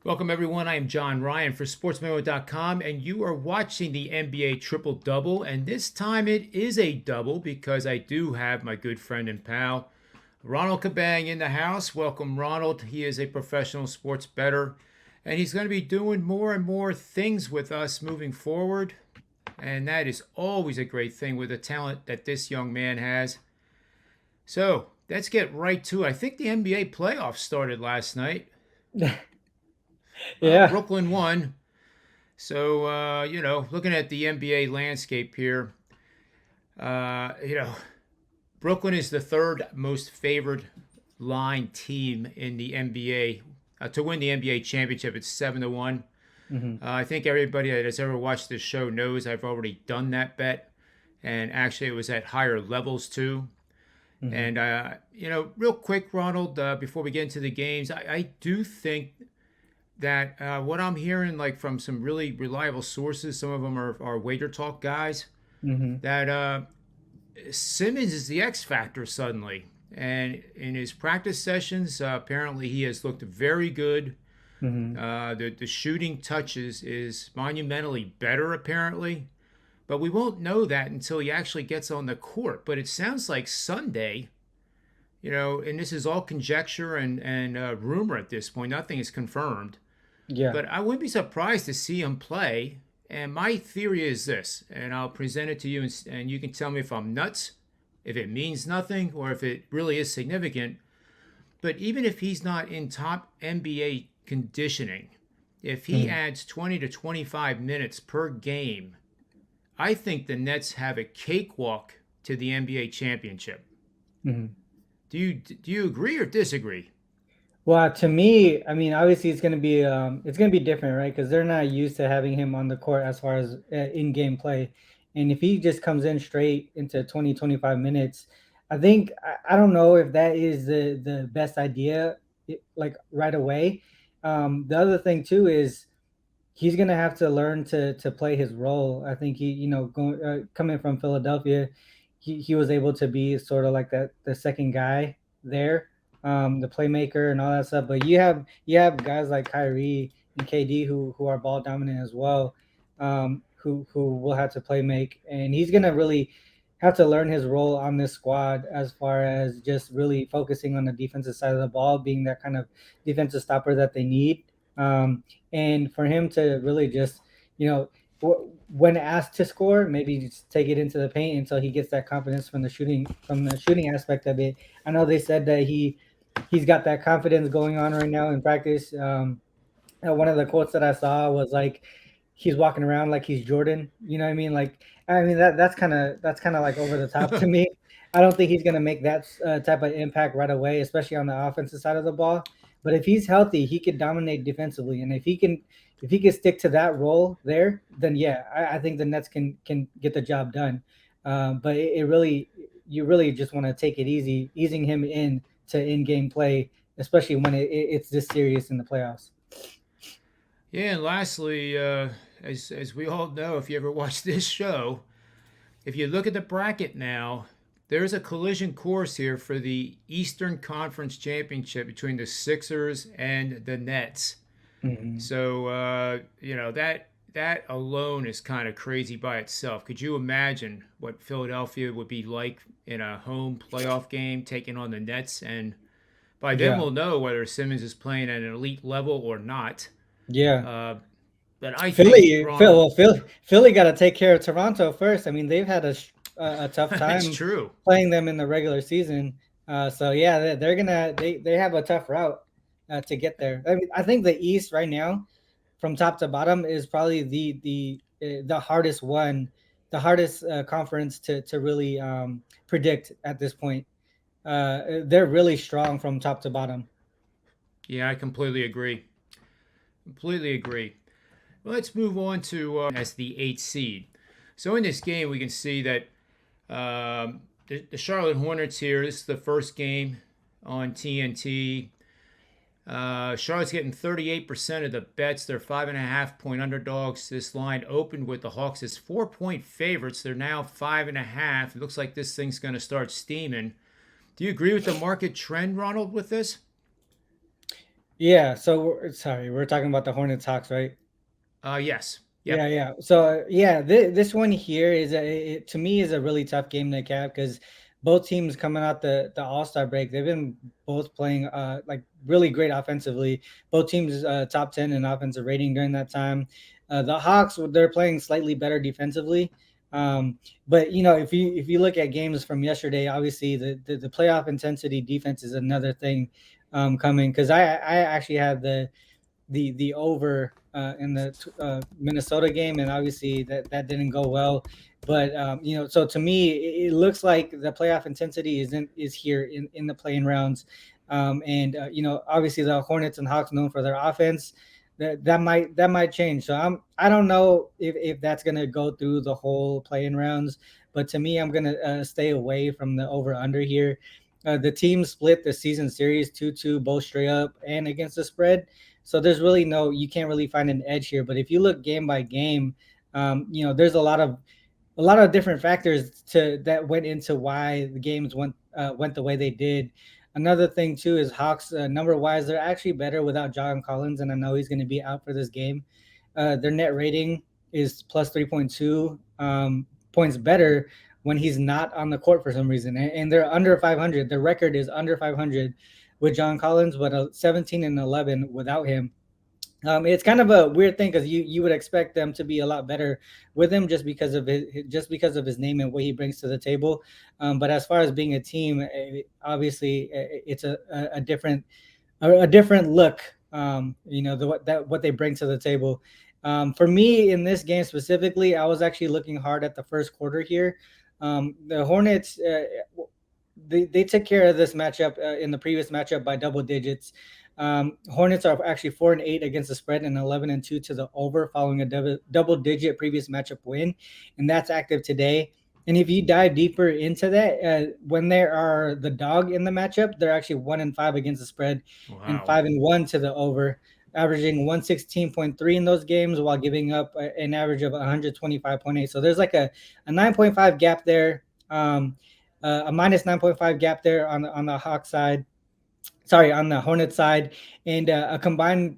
Welcome, everyone. I am John Ryan for SportsMemo.com, and you are watching the NBA Triple Double. And this time it is a double because I do have my good friend and pal, Ronald Cabang, in the house. Welcome, Ronald. He is a professional sports bettor, and he's going to be doing more and more things with us moving forward. And that is always a great thing with the talent that this young man has. So let's get right to it. I think the NBA playoffs started last night. Well, Yeah. Brooklyn won. So, looking at the NBA landscape here, uh, you know, Brooklyn is the third most favored line team in the NBA to win the NBA championship. It's 7-1. hmm I think everybody that has ever watched this show knows I've already done that bet, and actually it was at higher levels too. hmm And real quick, Ronald, before we get into the games, I do think that what I'm hearing, like from some really reliable sources, some of them are wager talk guys, hmm that Simmons is the X factor suddenly. And in his practice sessions, apparently he has looked very good. hmm The shooting touches is monumentally better, apparently. But we won't know that until he actually gets on the court. But it sounds like Sunday, and this is all conjecture and rumor at this point. Nothing is confirmed. Yeah. But I wouldn't be surprised to see him play. And my theory is this, and I'll present it to you, and you can tell me if I'm nuts, if it means nothing, or if it really is significant. But even if he's not in top NBA conditioning, if he hmm adds 20 to 25 minutes per game, I think the Nets have a cakewalk to the NBA championship. hmm Do you agree or disagree? Well, to me, I mean, obviously it's gonna be different, right? Because they're not used to having him on the court as far as in-game play, and if he just comes in straight into 20-25 minutes, I don't know if that is the best idea, like right away. The other thing too is he's gonna have to learn to play his role. I think going coming from Philadelphia, he was able to be sort of like that the second guy there, the playmaker and all that stuff. But you have guys like Kyrie and KD who are ball dominant as well, who will have to play make, and he's gonna really have to learn his role on this squad as far as just really focusing on the defensive side of the ball, being that kind of defensive stopper that they need. And for him to really just, you know, when asked to score, maybe just take it into the paint until he gets that confidence from the shooting aspect of it. I know they said that he's got that confidence going on right now in practice. One of the quotes that I saw was like he's walking around like he's Jordan. You know what I mean? Like I mean that's kind of like over the top to me. I don't think he's gonna make that type of impact right away, especially on the offensive side of the ball. But if he's healthy, he could dominate defensively, and if he can stick to that role there, then yeah, I think the Nets can get the job done. But it really you really just want to take it easy, easing him in to in-game play, especially when it's this serious in the playoffs. Yeah, and lastly, as we all know, if you ever watch this show, if you look at the bracket now, there's a collision course here for the Eastern Conference Championship between the Sixers and the Nets. Mhm. So that alone is kind of crazy by itself. Could you imagine what Philadelphia would be like in a home playoff game taking on the Nets? And by then Yeah, we'll know whether Simmons is playing at an elite level or not. yeah. Uh, but I think Philly, Phil, Ronald, well, Philly got to take care of Toronto first. I mean, they've had a tough that's time true. playing them in the regular season. So yeah, they're gonna they have a tough route to get there. I mean, I think the East right now, from top to bottom, is probably the hardest one, the hardest conference to really predict at this point. They're really strong from top to bottom. Yeah, I completely agree. Completely agree. Well, let's move on to as the eighth seed. So in this game, we can see that the Charlotte Hornets here. This is the first game on TNT. Charlotte's getting 38% of the bets. They're 5.5 point underdogs. This line opened with the Hawks as 4 point favorites. They're now 5.5. It looks like this thing's going to start steaming. Do you agree with the market trend, Ronald, with this? Yeah. So sorry, we're talking about the Hornets Hawks, right? Yes. Yeah, Yep. yeah. So yeah, this one here is to me is a really tough game to cap because both teams coming out the All Star break, they've been both playing like really great offensively. Both teams top 10 in offensive rating during that time. The Hawks, they're playing slightly better defensively. But if you look at games from yesterday, obviously the playoff intensity defense is another thing coming because I actually had the over in the Minnesota game, and obviously that didn't go well. But so to me, it looks like the playoff intensity is here in the playing rounds, and obviously the Hornets and Hawks known for their offense. That might change. So I don't know if that's gonna go through the whole playing rounds, but to me, I'm gonna stay away from the over under here. The team split the season series 2-2, both straight up and against the spread. So there's really you can't really find an edge here. But if you look game by game, there's a lot of different factors that went into why the games went the way they did. Another thing too is Hawks number wise, they're actually better without John Collins, and I know he's going to be out for this game. Their net rating is plus 3.2 points better when he's not on the court for some reason, and they're under 500. Their record is under 500 with John Collins, but 17 and 11 without him. It's kind of a weird thing because you would expect them to be a lot better with him just because of his name and what he brings to the table. But as far as being a team, obviously it's a different a different look. What they bring to the table. For me in this game specifically, I was actually looking hard at the first quarter here. The Hornets. They took care of this matchup in the previous matchup by double digits. Hornets are actually 4-8 against the spread and 11-2 to the over, following a double digit previous matchup win, and that's active today. And if you dive deeper into that, when they are the dog in the matchup, they're actually 1-5 against the spread and Wow. 5-1 to the over, averaging 116.3 in those games while giving up an average of 125.8. So there's like a 9.5 gap there. A minus 9.5 gap there on the Hawk side. Sorry, on the Hornet side, and a combined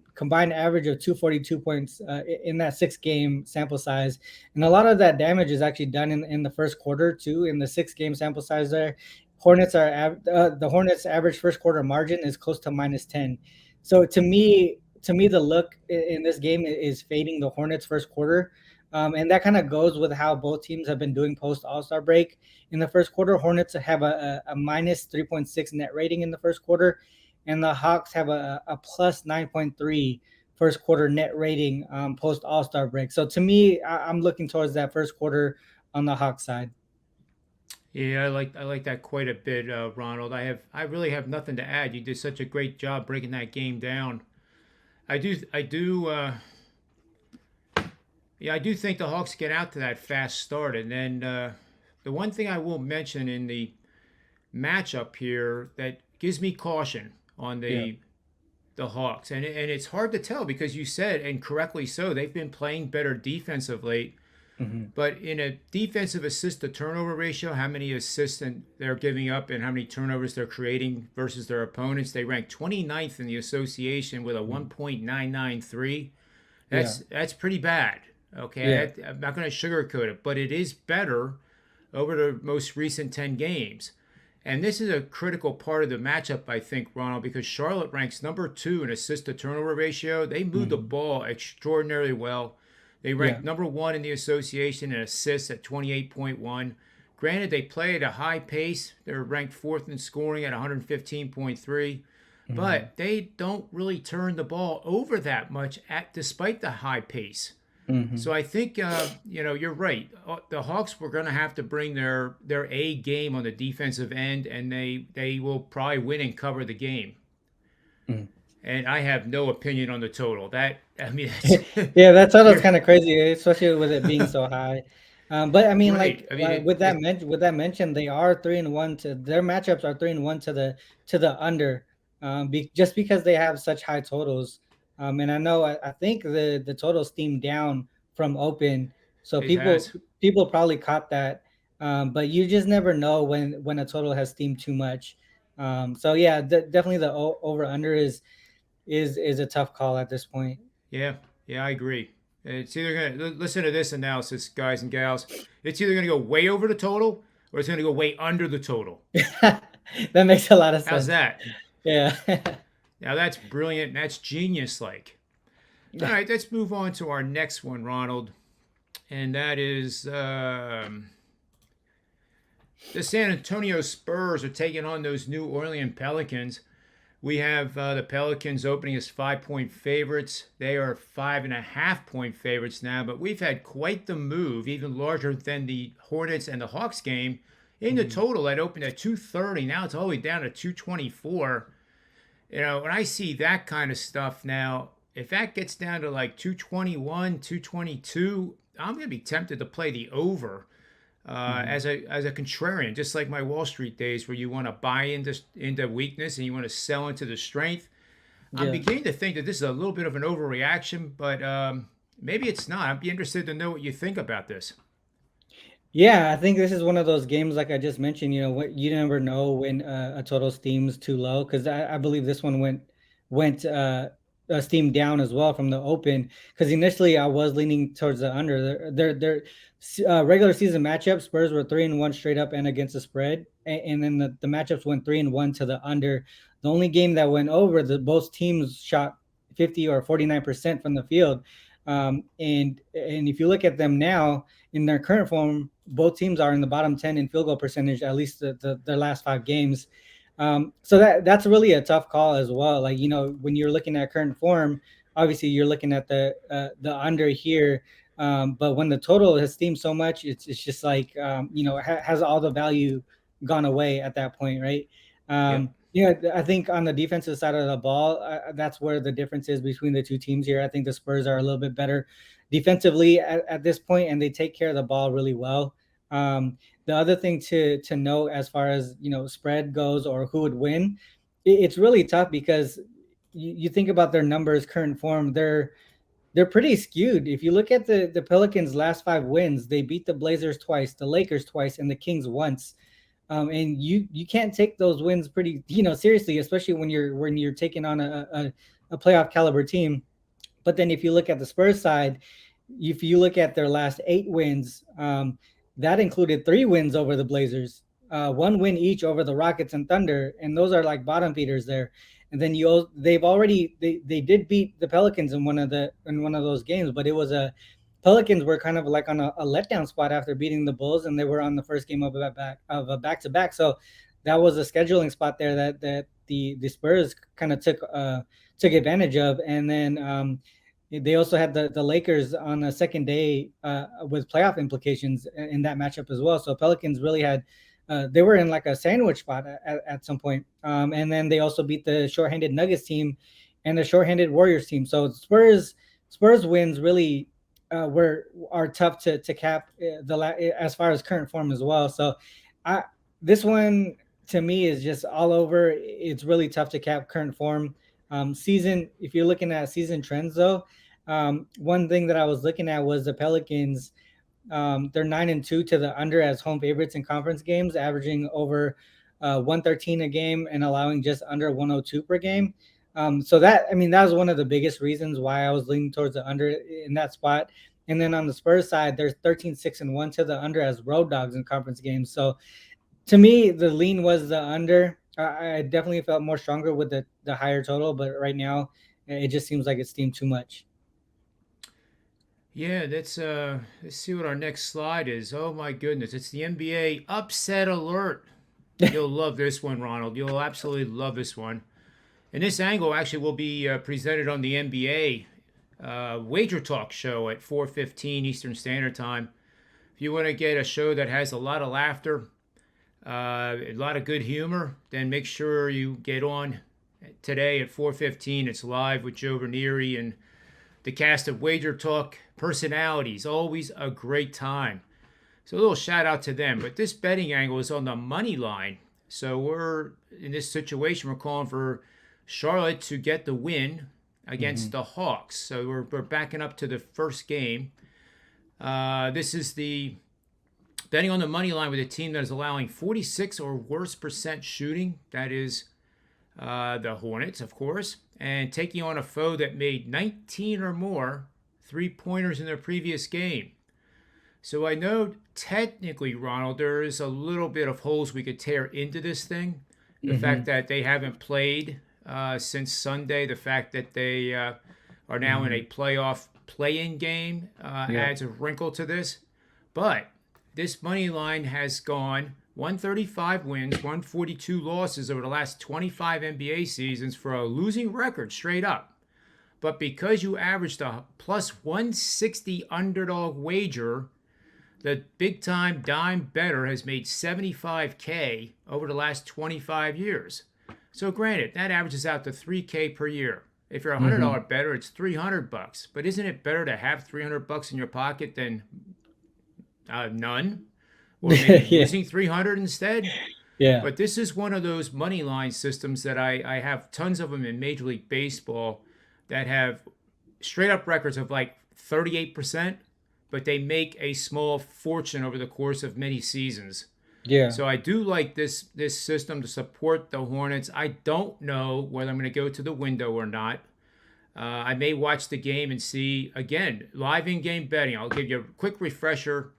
average of 242 points in that 6 game sample size. And a lot of that damage is actually done in the first quarter too. In the 6 game sample size, there, the Hornets' average first quarter margin is close to minus 10. So to me, the look in this game is fading the Hornets' first quarter. And that kind of goes with how both teams have been doing post All Star break. In the first quarter, Hornets have a minus 3.6 net rating in the first quarter, and the Hawks have a plus 9.3 first quarter net rating post All Star break. So to me, I'm looking towards that first quarter on the Hawks side. Yeah, I like that quite a bit, Ronald. I really have nothing to add. You did such a great job breaking that game down. I do think the Hawks get out to that fast start, and then the one thing I will mention in the matchup here that gives me caution on Yeah. the Hawks, and it's hard to tell because you said, and correctly so, they've been playing better defense of late. Hmm. But in a defensive assist to turnover ratio, how many assists they're giving up and how many turnovers they're creating versus their opponents, they rank 29th in the association with a 1.993. Yeah. That's pretty bad. Yeah. Okay, I'm not going to sugarcoat it, but it is better over the most recent 10 games. And this is a critical part of the matchup, I think, Ronald, because Charlotte ranks number 2 in assist to turnover ratio. They move the Hmm. ball extraordinarily well. They Yeah. rank number 1 in the association in assists at 28.1. Granted, they play at a high pace. They're ranked 4th in scoring at 115.3, Hmm. but they don't really turn the ball over that much despite the high pace. Hmm. So I think you're right. The Hawks were going to have to bring their A game on the defensive end, and they will probably win and cover the game. Hmm. And I have no opinion on the total. That I mean, that's Yeah, that total's you're kind of crazy, especially with it being so high. But I mean, right. like I mean, with that mention, they are 3-1 to their matchups are 3-1 to the under, just because they have such high totals. And I know I think the total steamed down from open, so it people has. people probably caught that. But you just never know when a total has steamed too much. So yeah, definitely the over under is. is a tough call at this point. Yeah, yeah, I agree. It's either going to listen to this analysis, guys and gals. It's either going to go way over the total or it's going to go way under the total. That makes a lot of How's sense. that? Yeah. Now that's brilliant. That's genius like. All right, let's move on to our next one, Ronald. And that is the San Antonio Spurs are taking on those New Orleans Pelicans. We have the Pelicans opening as 5-point favorites. They are 5.5-point favorites now, but we've had quite the move, even larger than the Hornets and the Hawks game. In the Mhm. total, that opened at 230. Now it's all the way down to 224. When I see that kind of stuff now, if that gets down to like 221, 222, I'm going to be tempted to play the over Mhm. as a contrarian, just like my Wall Street days, where you want to buy into weakness and you want to sell into the strength. I'm Yeah. beginning to think that this is a little bit of an overreaction, but maybe it's not. I'd be interested to know what you think about this. Yeah, I think this is one of those games, like I just mentioned. What you never know when a total steam's too low, because I believe this one went steam down as well from the open. Because initially I was leaning towards the under. Their regular season matchups, Spurs were 3-1 straight up and against the spread, and then the matchups went 3-1 to the under. The only game that went over, the both teams shot 50 or 49% from the field. And if you look at them now in their current form, both teams are in the bottom 10 in field goal percentage, at least their last 5 games. So that's really a tough call as well. Like, when you're looking at current form, obviously you're looking at the under here. But when the total has steamed so much, it's just like, has all the value gone away at that point, right? Yep. I think on the defensive side of the ball, that's where the difference is between the two teams here. I think the Spurs are a little bit better defensively at this point, and they take care of the ball really well. The other thing to note as far as spread goes or who would win, it's really tough because you think about their numbers, current form, they're pretty skewed. If you look at the Pelicans' last 5 wins, they beat the Blazers twice, the Lakers twice, and the Kings once. And you can't take those wins pretty seriously, especially when you're taking on a playoff caliber team. But then if you look at the Spurs side, if you look at their last 8 wins, that included 3 wins over the Blazers, 1 win each over the Rockets and Thunder, and those are like bottom feeders there. And then they did beat the Pelicans in one of those games, but it was a Pelicans were kind of like on a letdown spot after beating the Bulls, and they were on the first game of a back to back. So that was a scheduling spot there that the Spurs kind of took advantage of, and then they also had the Lakers on the second day with playoff implications in that matchup as well. So Pelicans really had they were in like a sandwich spot at some point. And then they also beat the shorthanded Nuggets team and the shorthanded Warriors team. So Spurs wins really are tough to cap as far as current form as well. So I this one to me is just all over. It's really tough to cap current form. If you're looking at season trends though, one thing that I was looking at was the Pelicans. They're 9-2 to the under as home favorites in conference games, averaging over 113 a game and allowing just under 102 per game. So that was one of the biggest reasons why I was leaning towards the under in that spot. And then on the Spurs side, there's 13-6-1 to the under as road dogs in conference games. So to me, the lean was the under. I definitely felt more stronger with the higher total, but right now it just seems like it's steamed too much. Yeah, let's see what our next slide is. Oh my goodness, it's the NBA upset alert. You'll love this one, Ronald. You'll absolutely love this one. And this angle actually will be presented on the NBA Wager Talk show at 4:15 Eastern Standard Time. If you want to get a show that has a lot of laughter, a lot of good humor, then make sure you get on today at 4:15. It's live with Joe Ranieri and the cast of Wager Talk personalities. Always a great time. So a little shout out to them. But this betting angle is on the money line. So we're in this situation. We're calling for Charlotte to get the win against Mhm. the Hawks. So we're backing up to the first game. This is the betting on the money line with a team that is allowing 46 or worse percent shooting. That is the Hornets, of course. and taking on a foe that made 19 or more three-pointers in their previous game. So I know technically, Ronald, there is a little bit of holes we could tear into this thing. The fact Hmm. that they haven't played since Sunday, the fact that they are now in Hmm. a playoff play-in game Yeah. adds a wrinkle to this. But this money line has gone 135 wins, 142 losses over the last 25 NBA seasons for a losing record straight up. But because you averaged a plus 160 underdog wager, the big time dime better has made 75K over the last 25 years. So granted, that averages out to 3K per year. If you're a Hmm. $100 better, it's $300. But isn't it better to have $300 in your pocket than none? Or maybe Yeah. losing 300 instead? Yeah. But this is one of those money line systems that I have tons of them in Major League Baseball that have straight up records of like 38%, but they make a small fortune over the course of many seasons. Yeah. So I do like this system to support the Hornets. I don't know whether I'm going to go to the window or not. I may watch the game and see again live in-game betting. I'll give you a quick refresher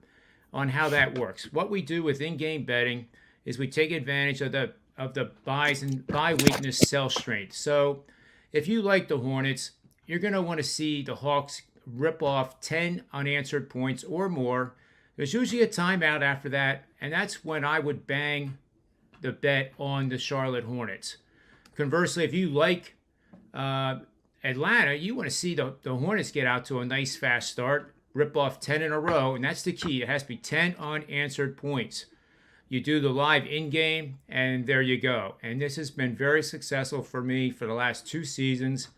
on how that works. What we do with in-game betting is we take advantage of the buys and buy weakness, sell strength. So if you like the Hornets, you're going to want to see the Hawks rip off 10 unanswered points or more. There's usually a timeout after that, and that's when I would bang the bet on the Charlotte Hornets. Conversely, if you like uh, Atlanta, you want to see the Hornets get out to a nice fast start, rip off 10 in a row, and that's the key. It has to be 10 unanswered points. You do the live in game, and there you go. And this has been very successful for me for the last two seasons.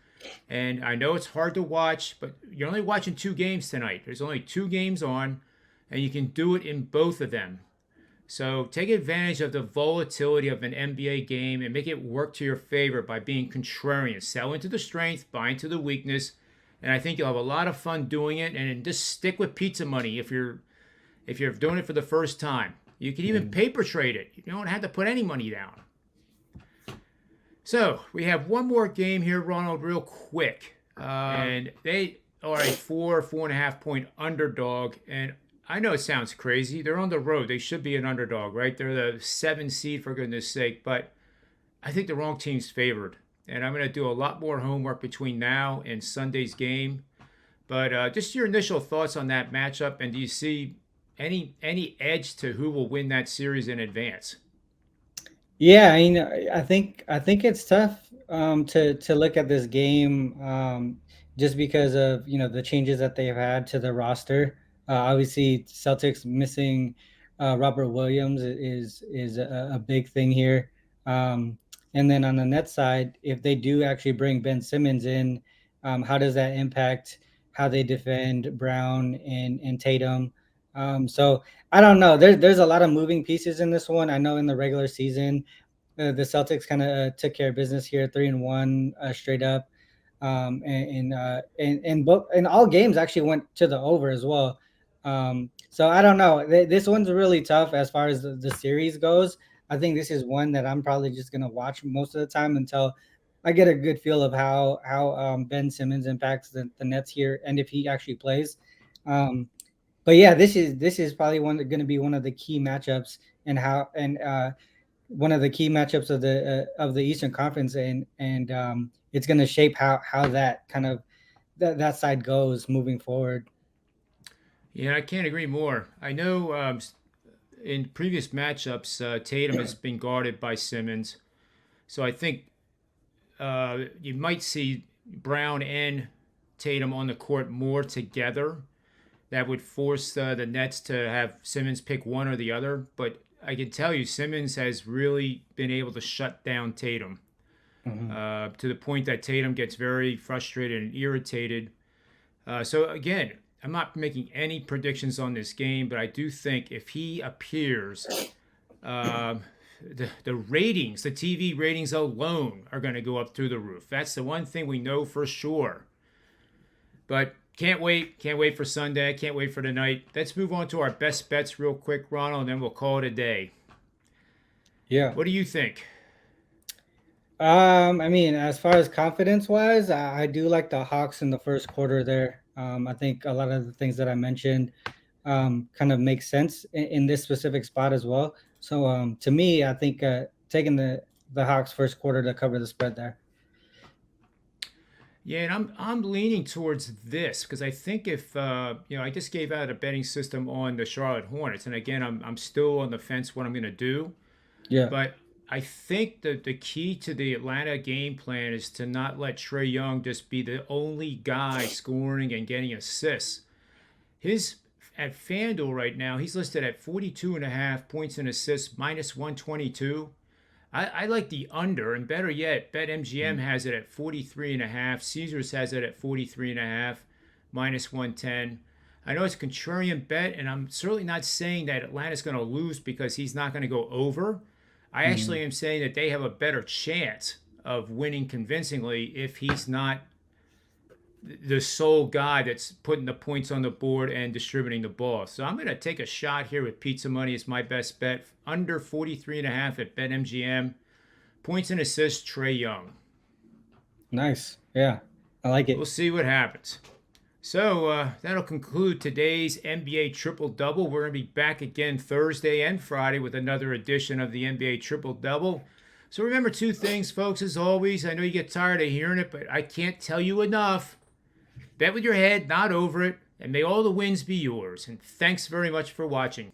And I know it's hard to watch, but you're only watching two games tonight. There's only two games on, and you can do it in both of them. So take advantage of the volatility of an NBA game and make it work to your favor by being contrarian. Sell into the strength, buy into the weakness, and I think you'll have a lot of fun doing it. And just stick with pizza money if you're doing it for the first time. You can even paper trade it. You don't have to put any money down. So we have one more game here, Ronald, real quick. And they are a 4.5 point underdog. And I know it sounds crazy. They're on the road. They should be an underdog, right? They're the 7 seed, for goodness sake. But I think the wrong team's favored. And I'm going to do a lot more homework between now and Sunday's game. But just your initial thoughts on that matchup. And do you see any edge to who will win that series in advance? Yeah, I mean, I think it's tough to look at this game just because of the changes that they've had to the roster. Obviously, Celtics missing Robert Williams is a big thing here. Um, and then on the net side, if they do actually bring Ben Simmons in, how does that impact how they defend Brown and Tatum? So I don't know. There's a lot of moving pieces in this one. I know in the regular season the Celtics kind of took care of business here, 3-1 straight up, and both and all games actually went to the over as well. So I don't know. This one's really tough as far as the series goes. I think this is one that I'm probably just gonna watch most of the time until I get a good feel of how Ben Simmons impacts the Nets here and if he actually plays. But yeah, this is probably going to be one of the key matchups and how and one of the key matchups of the Eastern Conference, and it's going to shape how that kind of that side goes moving forward. Yeah, I can't agree more. I know in previous matchups, Tatum has been guarded by Simmons. So I think you might see Brown and Tatum on the court more together. That would force the Nets to have Simmons pick one or the other. But I can tell you, Simmons has really been able to shut down Tatum Mhm. to the point that Tatum gets very frustrated and irritated. So again, I'm not making any predictions on this game, but I do think if he appears, uh, the ratings, the TV ratings alone, are going to go up through the roof. That's the one thing we know for sure. But can't wait. Can't wait for Sunday. Can't wait for tonight. Let's move on to our best bets real quick, Ronald, and then we'll call it a day. Yeah. What do you think? I mean, as far as confidence wise, I do like the Hawks in the first quarter there. I think a lot of the things that I mentioned kind of make sense in this specific spot as well. So to me, I think taking the Hawks first quarter to cover the spread there. Yeah, and I'm leaning towards this because I think if I just gave out a betting system on the Charlotte Hornets, and again I'm still on the fence what I'm going to do, Yeah. but I think that the key to the Atlanta game plan is to not let Trey Young just be the only guy scoring and getting assists. His at FanDuel right now, he's listed at 42 and a half points and assists minus 122. I like the under, and better yet, BetMGM has it at 43 and a half. Caesars has it at 43 and a half minus 110. I know it's a contrarian bet, and I'm certainly not saying that Atlanta's going to lose because he's not going to go over. I Mhm. actually am saying that they have a better chance of winning convincingly if he's not the sole guy that's putting the points on the board and distributing the ball. So I'm going to take a shot here with pizza money as my best bet. Under 43 and a half at BetMGM. Points and assists, Trey Young. Nice. Yeah, I like We'll it. see what happens. So that'll conclude today's NBA Triple Double. We're going to be back again Thursday and Friday with another edition of the NBA Triple Double. So remember two things, folks, as always. I know you get tired of hearing it, but I can't tell you enough. Bet with your head, not over it, and may all the wins be yours. And thanks very much for watching.